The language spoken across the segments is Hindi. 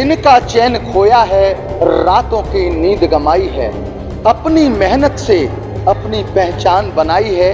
इनका चैन खोया है, रातों की नींद गमाई है, अपनी मेहनत से अपनी पहचान बनाई है।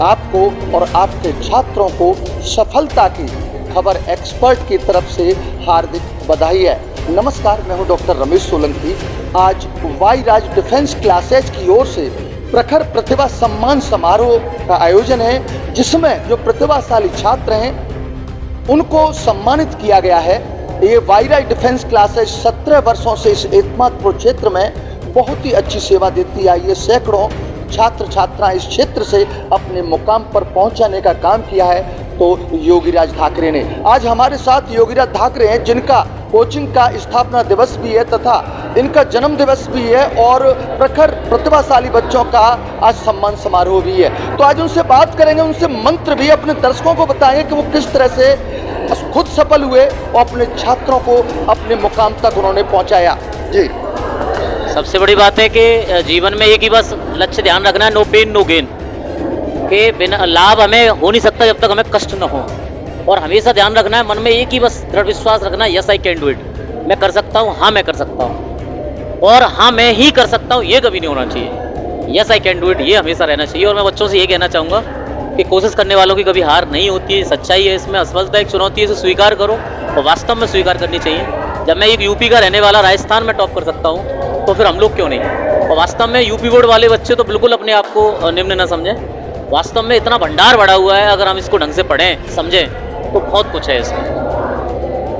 आपको और आपके छात्रों को सफलता की खबर एक्सपर्ट की तरफ से हार्दिक बधाई है। नमस्कार, मैं हूं डॉक्टर रमेश सोलंकी। आज वाई राज डिफेंस क्लासेज की ओर से प्रखर प्रतिभा सम्मान समारोह का आयोजन है, जिसमें जो प्रतिभाशाली छात्र हैं उनको सम्मानित किया गया है। ये वाई राज डिफेंस क्लासेज 17 वर्षों से इस एकमात्र क्षेत्र में बहुत ही अच्छी सेवा देती आई है। सैकड़ों छात्र छात्राएं इस क्षेत्र से अपने मुकाम पर पहुंचाने का काम किया है। तो योगीराज ठाकरे ने आज हमारे साथ योगीराज ठाकरे हैं, जिनका कोचिंग का स्थापना दिवस भी है तथा इनका जन्म दिवस भी है और प्रखर प्रतिभाशाली बच्चों का आज सम्मान समारोह भी है। तो आज उनसे बात करेंगे, उनसे मंत्र भी अपने दर्शकों को बताएंगे कि वो किस तरह से खुद सफल हुए और अपने छात्रों को अपने मुकाम तक उन्होंने पहुंचाया। जी, सबसे बड़ी बात है कि जीवन में एक ही बस लक्ष्य ध्यान रखना है, नो पेन नो गेन, के बिना लाभ हमें हो नहीं सकता जब तक हमें कष्ट न हो। और हमेशा ध्यान रखना है, मन में एक ही बस दृढ़ विश्वास रखना है, yes I can do it, मैं कर सकता हूँ, हाँ मैं कर सकता हूँ, और हाँ मैं ही कर सकता हूँ, ये कभी नहीं होना चाहिए। Yes I can do it ये हमेशा रहना चाहिए। और मैं बच्चों से ये कहना चाहूँगा कि कोशिश करने वालों की कभी हार नहीं होती है, सच्चाई है इसमें। असफलता एक चुनौती है, इसे स्वीकार करो और वास्तव में स्वीकार करनी चाहिए। जब मैं एक यूपी का रहने वाला राजस्थान में टॉप कर सकता हूँ, तो फिर हम लोग क्यों नहीं। और वास्तव में यूपी बोर्ड वाले बच्चे तो बिल्कुल अपने आप को निम्न न समझें। वास्तव में इतना भंडार बढ़ा हुआ है, अगर हम इसको ढंग से पढ़ें समझें तो बहुत कुछ है इसमें।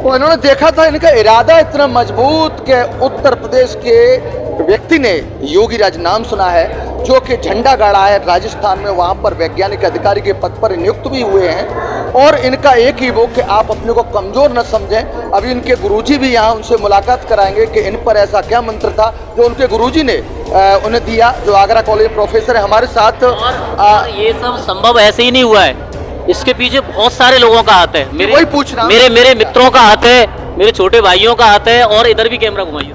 तो इन्होंने देखा था, इनका इरादा इतना मजबूत कि उत्तर प्रदेश के व्यक्ति ने योगीराज नाम सुना है, जो कि झंडा गाड़ा है राजस्थान में, वहाँ पर वैज्ञानिक अधिकारी के पद पर नियुक्त भी हुए हैं। और इनका एक ही वो कि आप अपने को कमजोर न समझें। अभी इनके गुरुजी भी यहाँ उनसे मुलाकात कराएंगे कि इन पर ऐसा क्या मंत्र था जो उनके गुरुजी ने उन्हें दिया, जो आगरा कॉलेज प्रोफेसर है हमारे साथ। और ये सब संभव ऐसे ही नहीं हुआ है, इसके पीछे बहुत सारे लोगों का हाथ है। वही पूछ रहा, मेरे मित्रों का हाथ है, मेरे छोटे भाइयों का हाथ है, और इधर भी कैमरा घुमाइए,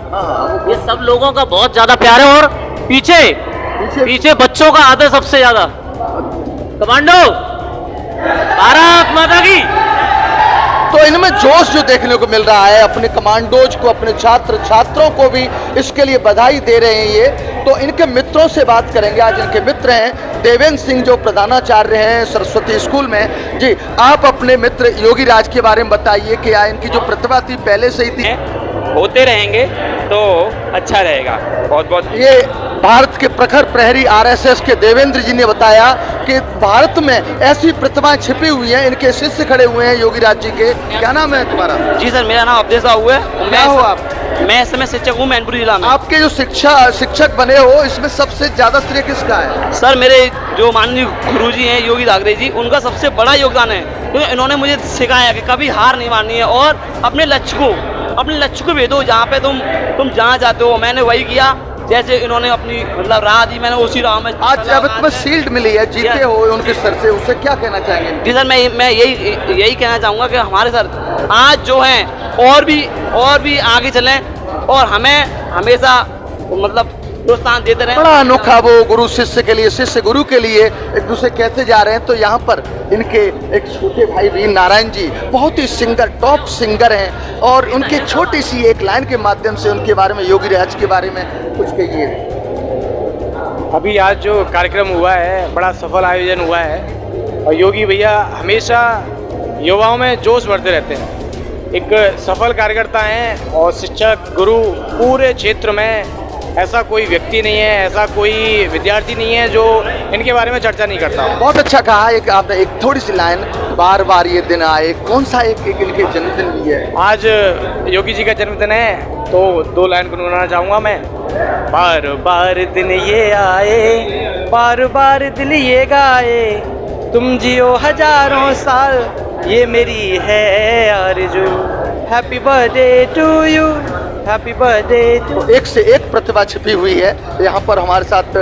ये सब लोगों का बहुत ज्यादा प्यार है। और पीछे बच्चों का हाथ है सबसे ज्यादा। कमांडो भारत माता की। तो इनमें जोश जो देखने को मिल रहा है, अपने कमांडोज को, अपने छात्र छात्रों को भी इसके लिए बधाई दे रहे हैं। ये तो इनके मित्रों से बात करेंगे। आज इनके मित्र हैं देवेंद्र सिंह, जो प्रधानाचार्य हैं सरस्वती स्कूल में। जी, आप अपने मित्र योगीराज के बारे में बताइए कि इनकी जो प्रतिभा थी पहले से ही थी। होते रहेंगे तो अच्छा रहेगा। बहुत बहुत ये भारत के प्रखर प्रहरी आरएसएस के देवेंद्र जी ने बताया कि भारत में ऐसी प्रतिभाएं छिपी हुई हैं। इनके शिष्य खड़े हुए हैं योगीराज जी के। क्या नाम है तुम्हारा? जी सर, मेरा नाम अवधेश साहू है। क्या हो आप? मैं इस समय शिक्षक हूँ मैनपुरी जिला में। आपके जो शिक्षक बने हो, इसमें सबसे ज्यादा श्रेय किसका है? सर, मेरे जो माननीय गुरुजी हैं योगी ठाकरे जी, उनका सबसे बड़ा योगदान है, क्योंकि इन्होंने मुझे सिखाया कि कभी हार नहीं माननी है और अपने लक्ष्य को भेदो जहाँ पे तुम जहाँ जाते हो। मैंने वही किया, जैसे इन्होंने अपनी मतलब राह दी, मैंने उसी राह में। आज जब तुम्हें शील्ड मिली है, जीते हो उनके सर से, उससे क्या कहना चाहेंगे? जी सर, मैं यही कहना चाहूँगा कि हमारे सर आज जो हैं और भी आगे चलें और हमें हमेशा मतलब प्रोत्साहन देते रहें। बड़ा अनोखा वो गुरु शिष्य के लिए, शिष्य गुरु के लिए एक दूसरे कहते जा रहे हैं। तो यहाँ पर इनके एक छोटे भाई वीर नारायण जी बहुत ही टॉप सिंगर हैं, और उनके छोटी सी एक लाइन के माध्यम से उनके बारे में, योगीराज के बारे में कुछ कहिए। अभी आज जो कार्यक्रम हुआ है, बड़ा सफल आयोजन हुआ है, और योगी भैया हमेशा युवाओं में जोश भरते रहते हैं। एक सफल कार्यकर्ता हैं और शिक्षक गुरु पूरे क्षेत्र में। ऐसा कोई व्यक्ति नहीं है, ऐसा कोई विद्यार्थी नहीं है जो इनके बारे में चर्चा नहीं करता। बहुत अच्छा कहा। एक आपने एक थोड़ी सी लाइन, बार बार ये दिन आए, कौन सा एक इनके जन्मदिन भी है? आज योगी जी का जन्मदिन है, तो 2 लाइन गुनगुनाना चाहूँगा मैं। बार बार दिन ये आए, बार बार दिल ये गाए, तुम जियो हजारों साल, ये मेरी है आरज़ू, happy birthday to you, happy birthday. तो एक से एक प्रतिभा छिपी हुई है यहाँ पर हमारे साथ।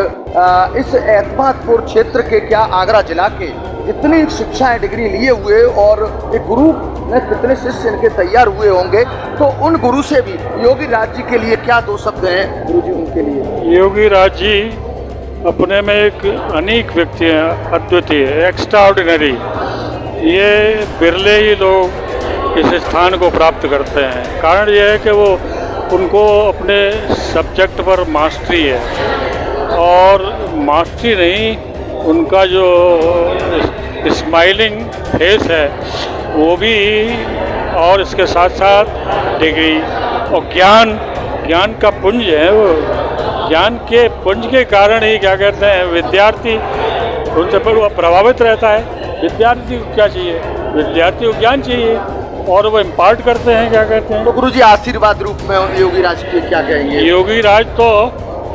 इस एतमादपुर क्षेत्र के, क्या आगरा जिला के इतनी शिक्षाएं डिग्री लिए हुए, और एक गुरु में कितने शिष्य इनके तैयार हुए होंगे। तो उन गुरु से भी योगीराज जी के लिए क्या 2 शब्द हैं गुरु जी उनके लिए? योगीराज जी अपने में एक अनेक व्यक्ति हैं, अद्वितीय, एक्स्ट्राऑर्डिनरी। ये बिरले ही लोग इस स्थान को प्राप्त करते हैं। कारण यह है कि वो उनको अपने सब्जेक्ट पर मास्टरी है, और मास्टरी नहीं, उनका जो स्माइलिंग फेस है वो भी, और इसके साथ साथ डिग्री और ज्ञान का पुंज है। वो ज्ञान के पुंज के कारण ही क्या कहते हैं, विद्यार्थी उनसे पर प्रभावित रहता है। विद्यार्थी को क्या चाहिए? विद्यार्थी को ज्ञान चाहिए, और वो इम्पार्ट करते हैं, क्या कहते हैं। तो गुरुजी आशीर्वाद रूप में योगी राज के क्या कहेंगे? योगी राज तो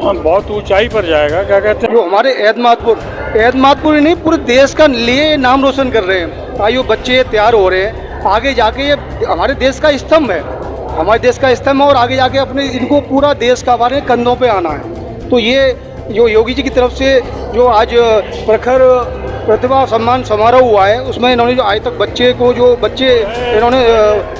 बहुत ऊंचाई पर जाएगा, क्या कहते हैं। जो हमारे एतमादपुर ही नहीं, पूरे देश का लिए नाम रोशन कर रहे हैं। आयु बच्चे तैयार हो रहे हैं, आगे जाके ये हमारे देश का स्तंभ है, हमारे देश का स्तंभ है, और आगे जाके अपने इनको पूरा देश का हमारे कंधों पे आना है। तो ये जो योगी जी की तरफ से जो आज प्रखर प्रतिभा सम्मान समारोह हुआ है, उसमें इन्होंने जो आज तक बच्चे इन्होंने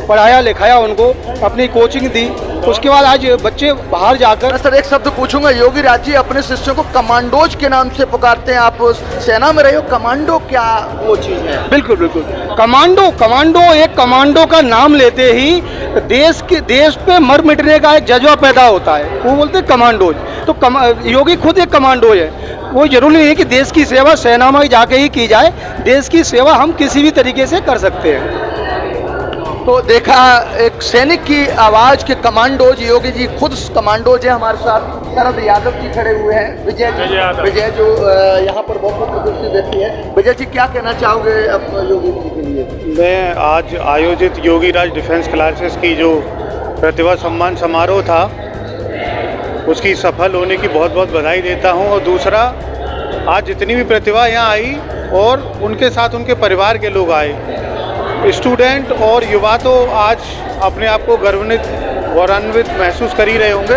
पढ़ाया लिखाया, उनको अपनी कोचिंग दी, उसके बाद आज बच्चे बाहर जाकर। सर एक शब्द पूछूंगा, योगी राज जी अपने शिष्यों को कमांडोज के नाम से पुकारते हैं। आप सेना में रहे हो, कमांडो क्या वो चीज है? बिल्कुल बिल्कुल, कमांडो का नाम लेते ही देश पे मर मिटने का एक जज्बा पैदा होता है, वो बोलते हैं कमांडोज। तो योगी खुद एक कमांडोज है। वो जरूरी नहीं है कि देश की सेवा सेना में जाके ही की जाए, देश की सेवा हम किसी भी तरीके से कर सकते हैं। तो देखा, एक सैनिक की आवाज के कमांडोज, योगी जी खुद कमांडोज है। हमारे साथ शरद यादव जी खड़े हुए हैं, विजय जो यहाँ पर बहुत प्रदर्शित देती है। विजय जी क्या कहना चाहोगे अब योगी जी के लिए? मैं आज आयोजित योगी राज डिफेंस क्लासेस की जो प्रतिभा सम्मान समारोह था, उसकी सफल होने की बहुत बहुत बधाई देता हूं। और दूसरा, आज जितनी भी प्रतिभा यहाँ आई और उनके साथ उनके परिवार के लोग आए, स्टूडेंट और युवा तो आज अपने आप को गौरवान्वित महसूस कर ही रहे होंगे।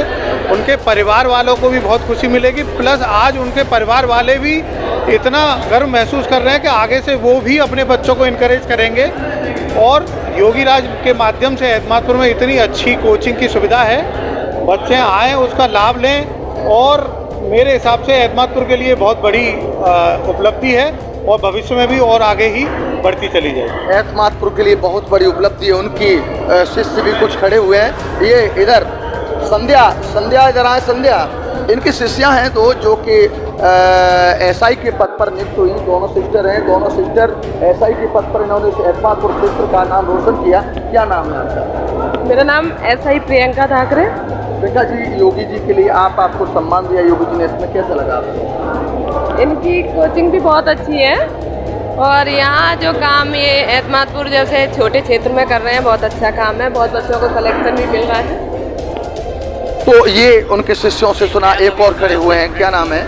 उनके परिवार वालों को भी बहुत खुशी मिलेगी, प्लस आज उनके परिवार वाले भी इतना गर्व महसूस कर रहे हैं कि आगे से वो भी अपने बच्चों को इनकरेज करेंगे। और योगी राज के माध्यम से एतमादपुर में इतनी अच्छी कोचिंग की सुविधा है, बच्चे आएँ उसका लाभ लें, और मेरे हिसाब से एतमादपुर के लिए बहुत बड़ी उपलब्धि है, और भविष्य में भी और आगे ही बढ़ती चली जाएगी। एतमादपुर के लिए बहुत बड़ी उपलब्धि है। उनकी शिष्य भी कुछ खड़े हुए हैं। ये इधर संध्या इधर आए। संध्या इनकी शिष्या हैं दो, जो कि एसआई के पद पर नियुक्त हुई। दोनों सिस्टर हैं, दोनों सिस्टर एसआई के पद पर इन्होंने एतमादपुर क्षेत्र का नाम रोशन किया। क्या नाम है आपका? मेरा नाम एसआई प्रियंका ठाकरे। प्रियंका जी, योगी जी के लिए आपको सम्मान दिया योगी जी ने, इसमें कैसा लगा आपको? इनकी कोचिंग भी बहुत अच्छी है, और यहाँ जो काम ये एतमादपुर जैसे छोटे क्षेत्र में कर रहे हैं, बहुत अच्छा काम है। बहुत बच्चों को कलेक्शन भी मिल रहा है। तो ये उनके शिष्यों से सुना। एक और खड़े हुए हैं, क्या नाम है?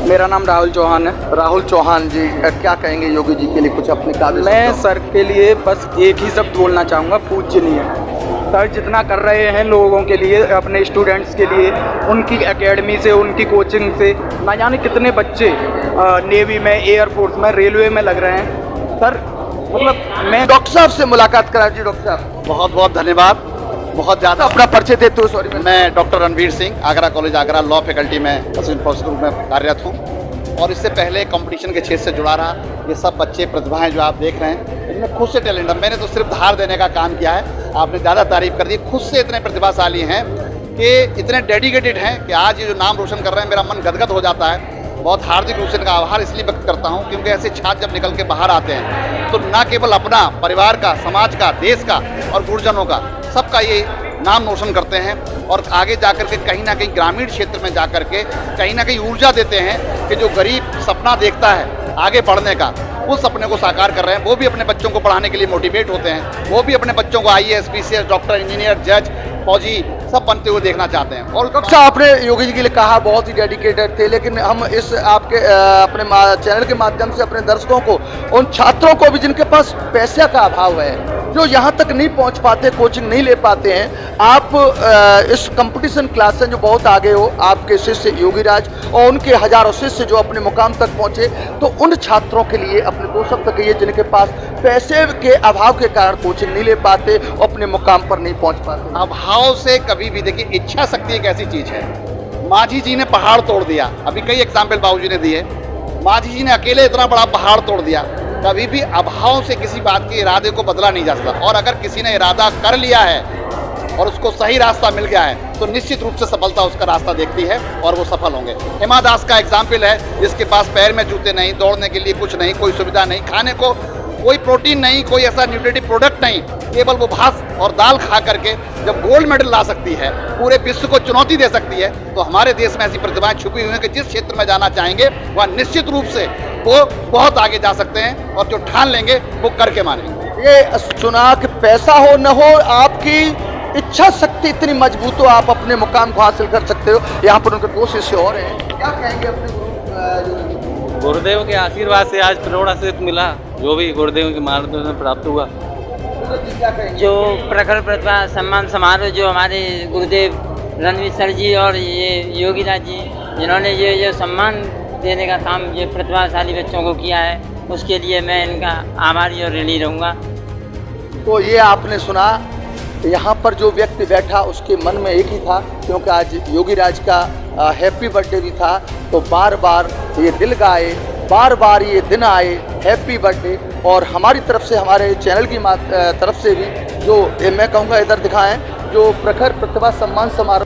मेरा नाम राहुल चौहान है। राहुल चौहान जी, क्या कहेंगे योगी जी के लिए कुछ अपने काबिल? मैं सर के लिए बस एक ही शब्द बोलना चाहूँगा, पूजनीय। सर जितना कर रहे हैं लोगों के लिए, अपने स्टूडेंट्स के लिए, उनकी एकेडमी से, उनकी कोचिंग से ना जाने कितने बच्चे नेवी में, एयरफोर्स में, रेलवे में लग रहे हैं। सर मतलब मैं डॉक्टर साहब से मुलाकात करा जी। डॉक्टर साहब बहुत बहुत धन्यवाद। बहुत ज़्यादा अपना परिचय देते हो। सॉरी, मैं doctor Ranveer Singh, Agra college Agra law faculty में असिस्टेंट प्रोफेसर में कार्यरत हूँ, और इससे पहले कंपटीशन के क्षेत्र से जुड़ा रहा। ये सब बच्चे प्रतिभाएं जो आप देख रहे हैं, इनमें खुद से टैलेंट है। मैंने तो सिर्फ धार देने का काम किया है, आपने ज़्यादा तारीफ कर दी। खुद से इतने प्रतिभाशाली हैं कि इतने डेडिकेटेड हैं कि आज ये जो नाम रोशन कर रहे हैं, मेरा मन गदगद हो जाता है। बहुत हार्दिक रूप से इनका आभार इसलिए व्यक्त करता हूँ क्योंकि ऐसे छात्र जब निकल के बाहर आते हैं तो न केवल अपना, परिवार का, समाज का, देश का और गुरुजनों का, सबका ये नाम रोशन करते हैं, और आगे जाकर के कहीं ना कहीं ग्रामीण क्षेत्र में जाकर के कहीं ना कहीं ऊर्जा देते हैं कि जो गरीब सपना देखता है आगे बढ़ने का, उस सपने को साकार कर रहे हैं। वो भी अपने बच्चों को पढ़ाने के लिए मोटिवेट होते हैं, वो भी अपने बच्चों को IAS, PCS, डॉक्टर, इंजीनियर, जज, फौजी सब बनते हुए देखना चाहते हैं। और डॉक्टर साहब, आपने योगी जी के लिए कहा बहुत ही डेडिकेटेड थे, लेकिन हम इस आपके अपने चैनल के माध्यम से अपने दर्शकों को, उन छात्रों को भी जिनके पास पैसे का अभाव है, जो यहाँ तक नहीं पहुँच पाते, कोचिंग नहीं ले पाते हैं, आप इस कंपटीशन क्लास से जो बहुत आगे हो, आपके शिष्य योगी राज और उनके हजारों शिष्य जो अपने मुकाम तक पहुँचे, तो उन छात्रों के लिए अपने 2 शब्द कहिए जिनके पास पैसे के अभाव के कारण कोचिंग नहीं ले पाते, अपने मुकाम पर नहीं पहुँच पाते। अभाव से कभी भी देखिए, इच्छा शक्ति एक ऐसी चीज़ है। माझी जी ने पहाड़ तोड़ दिया, अभी कई एग्जाम्पल बाबूजी ने दिए। माझी जी ने अकेले इतना बड़ा पहाड़ तोड़ दिया, कभी भी अभाव से किसी बात के इरादे को बदला नहीं जा सकता। और अगर किसी ने इरादा कर लिया है और उसको सही रास्ता मिल गया है तो निश्चित रूप से सफलता उसका रास्ता देखती है और वो सफल होंगे। हिमा दास का एग्जाम्पल है, जिसके पास पैर में जूते नहीं, दौड़ने के लिए कुछ नहीं, कोई सुविधा नहीं, खाने को कोई प्रोटीन नहीं, कोई ऐसा न्यूट्रिटिव प्रोडक्ट नहीं, केवल वो भात और दाल खा करके जब गोल्ड मेडल ला सकती है, पूरे विश्व को चुनौती दे सकती है, तो हमारे देश में ऐसी प्रतिभाएं छुपी हुई हैं कि जिस क्षेत्र में जाना चाहेंगे वह निश्चित रूप से वो बहुत आगे जा सकते हैं और जो ठान लेंगे वो करके मानेंगे। ये चुनाव के पैसा हो न हो, आपकी इच्छा शक्ति इतनी मजबूत हो, आप अपने मुकाम को हासिल कर सकते हो। यहाँ पर उनके दो शिष्य और हैं, क्या कहेंगे अपने गुरुदेव के आशीर्वाद से आज प्रेरणा से मिला, जो भी गुरुदेव के मार्गदर्शन प्राप्त हुआ। जो प्रखर प्रतिभा सम्मान समारोह जो हमारे गुरुदेव रणवीर सर जी और ये योगी राज जी जिन्होंने ये सम्मान देने का काम ये प्रतिभाशाली बच्चों को किया है, उसके लिए मैं इनका आभारी और ऋणी रहूँगा। तो ये आपने सुना, यहाँ पर जो व्यक्ति बैठा उसके मन में एक ही था, क्योंकि आज योगी राज का हैप्पी बर्थडे भी था, तो बार बार ये दिल गाए, बार बार ये दिन आए, हैप्पी बर्थडे। और हमारी तरफ से, हमारे चैनल की तरफ से भी जो मैं कहूँगा इधर दिखाएं, जो प्रखर प्रतिभा सम्मान समारोह